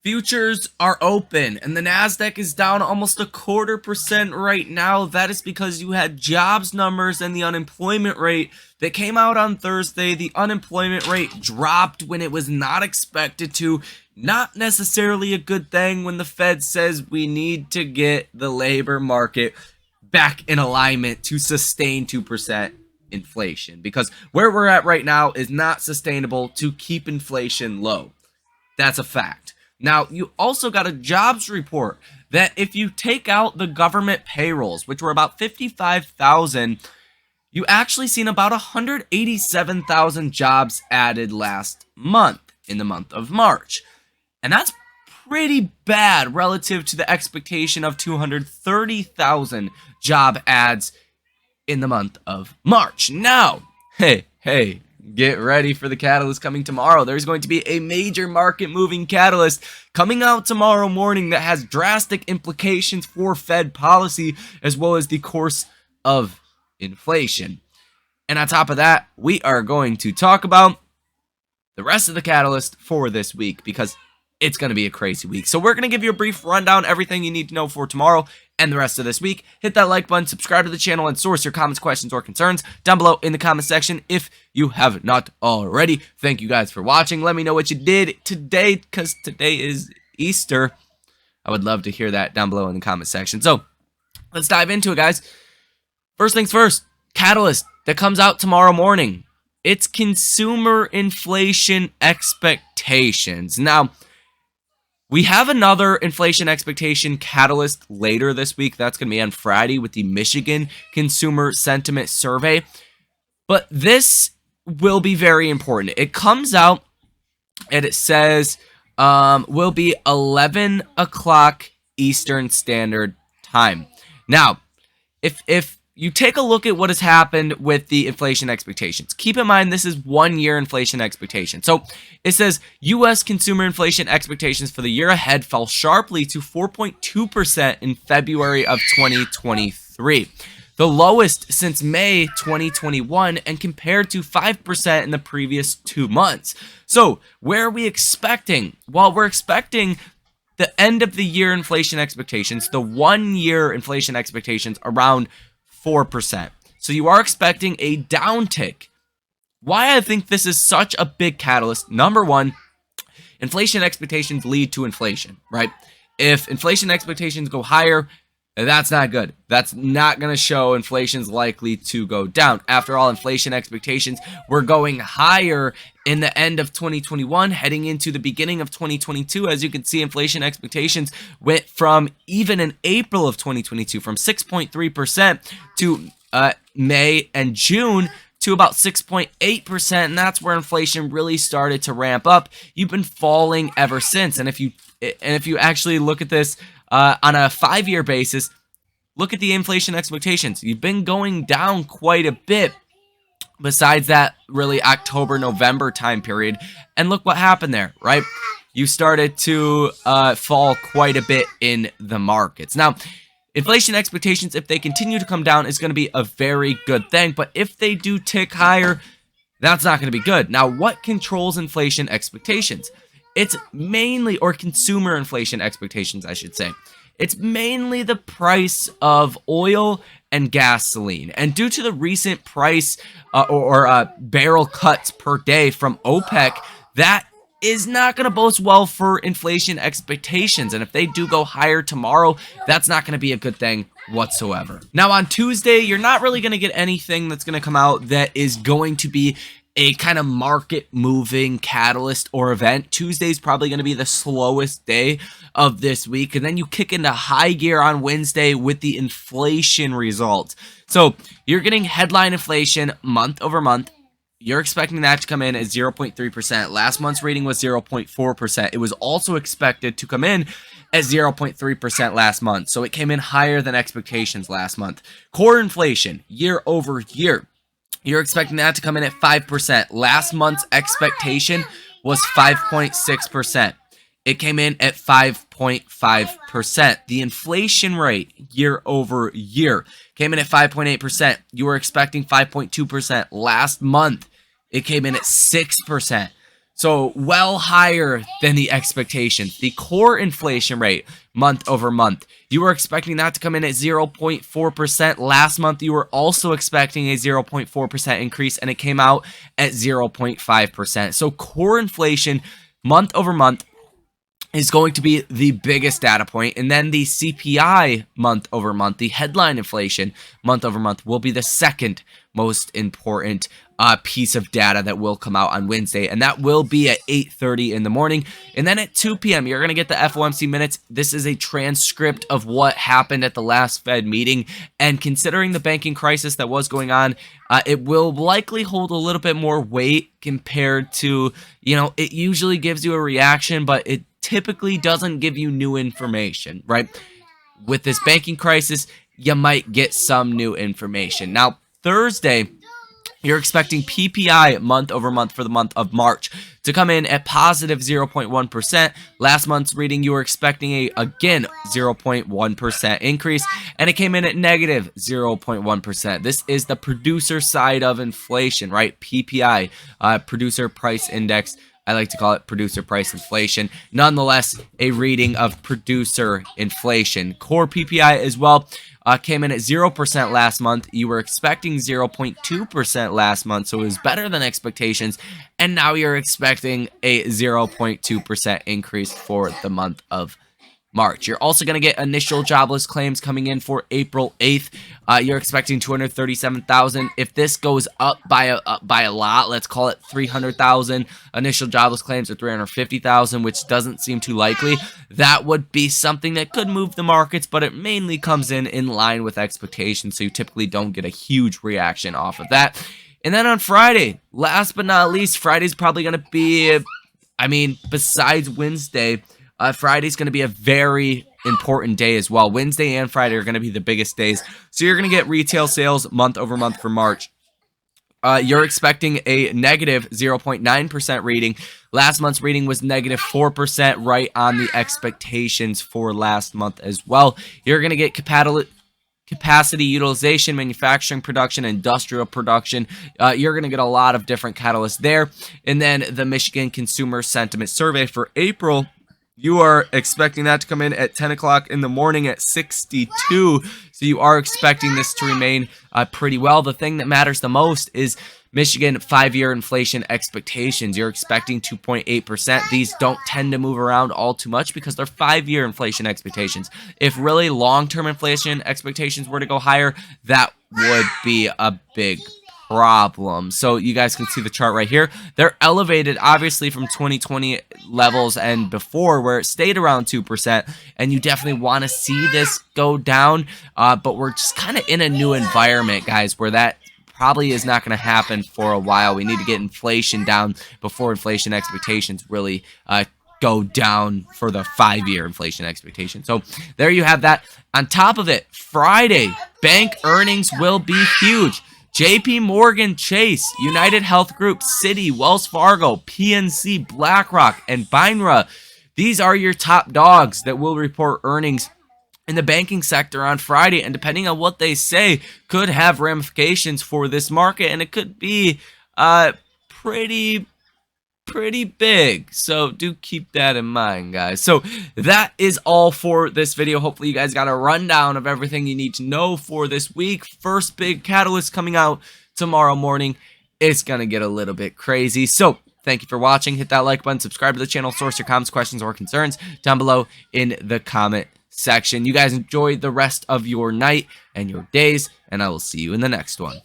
Futures are open and the Nasdaq is down almost 0.25% right now. That is because you had jobs numbers and the unemployment rate that came out on Thursday. The unemployment rate dropped when it was not expected to. Not necessarily a good thing when the Fed says we need to get the labor market back in alignment to sustain 2% inflation, because where we're at right now is not sustainable to keep inflation low. That's a fact. Now, you also got a jobs report that if you take out the government payrolls, which were about 55,000, you actually seen about 187,000 jobs added last month, in the month of March. And that's pretty bad relative to the expectation of 230,000 job ads in the month of March. Now, hey, get ready for the catalyst coming tomorrow. There's going to be a major market moving catalyst coming out tomorrow morning that has drastic implications for Fed policy as well as the course of inflation. And on top of that, we are going to talk about the rest of the catalyst for this week because it's going to be a crazy week. So we're going to give you a brief rundown, everything you need to know for tomorrow and the rest of this week. Hit that like button, subscribe to the channel, and source your comments, questions, or concerns down below in the comment section if you have not already. Thank you guys for watching. Let me know what you did today because today is Easter. I would love to hear that down below in the comment section. So let's dive into it, guys. First things first, catalyst that comes out tomorrow morning. It's consumer inflation expectations. Now, we have another inflation expectation catalyst later this week. That's going to be on Friday with the Michigan Consumer Sentiment Survey. But this will be very important. It comes out and it says will be 11 o'clock Eastern Standard Time. Now, if you take a look at what has happened with the inflation expectations. Keep in mind, this is 1 year inflation expectation. So it says U.S. consumer inflation expectations for the year ahead fell sharply to 4.2% in February of 2023, the lowest since May 2021, and compared to 5% in the previous 2 months. So where are we expecting? Well, we're expecting the end of the year inflation expectations, the 1 year inflation expectations around 4%. So you are expecting a downtick. Why I think this is such a big catalyst. Number one, inflation expectations lead to inflation, right? If inflation expectations go higher, that's not good. That's not going to show inflation's likely to go down. After all, inflation expectations were going higher in the end of 2021, heading into the beginning of 2022. As you can see, inflation expectations went from, even in April of 2022, from 6.3% to May and June to about 6.8%, and that's where inflation really started to ramp up. You've been falling ever since, and if you actually look at this on a 5-year basis, look at the inflation expectations. You've been going down quite a bit besides that really October, November time period. And look what happened there, right? You started to fall quite a bit in the markets. Now, inflation expectations, if they continue to come down, is going to be a very good thing. But if they do tick higher, that's not going to be good. Now, what controls inflation expectations? It's mainly, or consumer inflation expectations, I should say. It's mainly the price of oil and gasoline. And due to the recent price or barrel cuts per day from OPEC, that is not going to bode well for inflation expectations. And if they do go higher tomorrow, that's not going to be a good thing whatsoever. Now, on Tuesday, you're not really going to get anything that's going to come out that is going to be a kind of market moving catalyst or event. Tuesday's probably going to be the slowest day of this week, and then you kick into high gear on Wednesday with the inflation results. So you're getting headline inflation month over month. You're expecting that to come in at 0.3%. Last month's reading was 0.4%. It was also expected to come in at 0.3% last month, so it came in higher than expectations last month. Core inflation year over year, you're expecting that to come in at 5%. Last month's expectation was 5.6%. It came in at 5.5%. The inflation rate year over year came in at 5.8%. You were expecting 5.2% last month. It came in at 6%. So well higher than the expectations. The core inflation rate month over month, you were expecting that to come in at 0.4%. Last month, you were also expecting a 0.4% increase, and it came out at 0.5%. So core inflation month over month is going to be the biggest data point, and then the CPI month over month, the headline inflation month over month, will be the second most important piece of data that will come out on Wednesday, and that will be at 8:30 in the morning. And then at 2 p.m., you're going to get the FOMC minutes. This is a transcript of what happened at the last Fed meeting, and considering the banking crisis that was going on, it will likely hold a little bit more weight compared to, it usually gives you a reaction, but it typically doesn't give you new information, right? With this banking crisis, you might get some new information. Now, Thursday, you're expecting PPI month over month for the month of March to come in at positive 0.1%. Last month's reading, you were expecting again 0.1% increase, and it came in at negative 0.1%. This is the producer side of inflation, right? PPI, producer price index. I like to call it producer price inflation. Nonetheless, a reading of producer inflation. Core PPI as well came in at 0% last month. You were expecting 0.2% last month, so it was better than expectations. And now you're expecting a 0.2% increase for the month of March. You're also going to get initial jobless claims coming in for April 8th. You're expecting 237,000. If this goes up by a lot, let's call it 300,000 initial jobless claims, or 350,000, which doesn't seem too likely, that would be something that could move the markets, but it mainly comes in line with expectations, so you typically don't get a huge reaction off of that. And then on Friday, last but not least, Friday's probably going to be, besides Wednesday, Friday's going to be a very important day as well. Wednesday and Friday are going to be the biggest days. So you're going to get retail sales month over month for March. You're expecting a negative 0.9% reading. Last month's reading was negative 4%, right on the expectations for last month as well. You're going to get capacity utilization, manufacturing production, industrial production. You're going to get a lot of different catalysts there. And then the Michigan Consumer Sentiment Survey for April, you are expecting that to come in at 10 o'clock in the morning at 62. So you are expecting this to remain pretty well. The thing that matters the most is Michigan 5-year inflation expectations. You're expecting 2.8%. These don't tend to move around all too much because they're 5-year inflation expectations. If really long-term inflation expectations were to go higher, that would be a big problem. So you guys can see the chart right here. They're elevated obviously from 2020 levels and before, where it stayed around 2%, and you definitely want to see this go down, but we're just kind of in a new environment, guys, where that probably is not going to happen for a while. We need to get inflation down before inflation expectations really go down for the 5-year inflation expectation. So there you have that. On top of it, Friday, bank earnings will be huge. JP Morgan Chase, United Health Group, Citi, Wells Fargo, PNC, BlackRock, and BINRA. These are your top dogs that will report earnings in the banking sector on Friday, and depending on what they say, could have ramifications for this market, and it could be pretty big. So do keep that in mind, guys. So that is all for this video. Hopefully you guys got a rundown of everything you need to know for this week. First big catalyst coming out tomorrow morning. It's gonna get a little bit crazy. So thank you for watching. Hit that like button, subscribe to the channel, source your comments, questions, or concerns down below in the comment section. You guys enjoy the rest of your night and your days, and I will see you in the next one.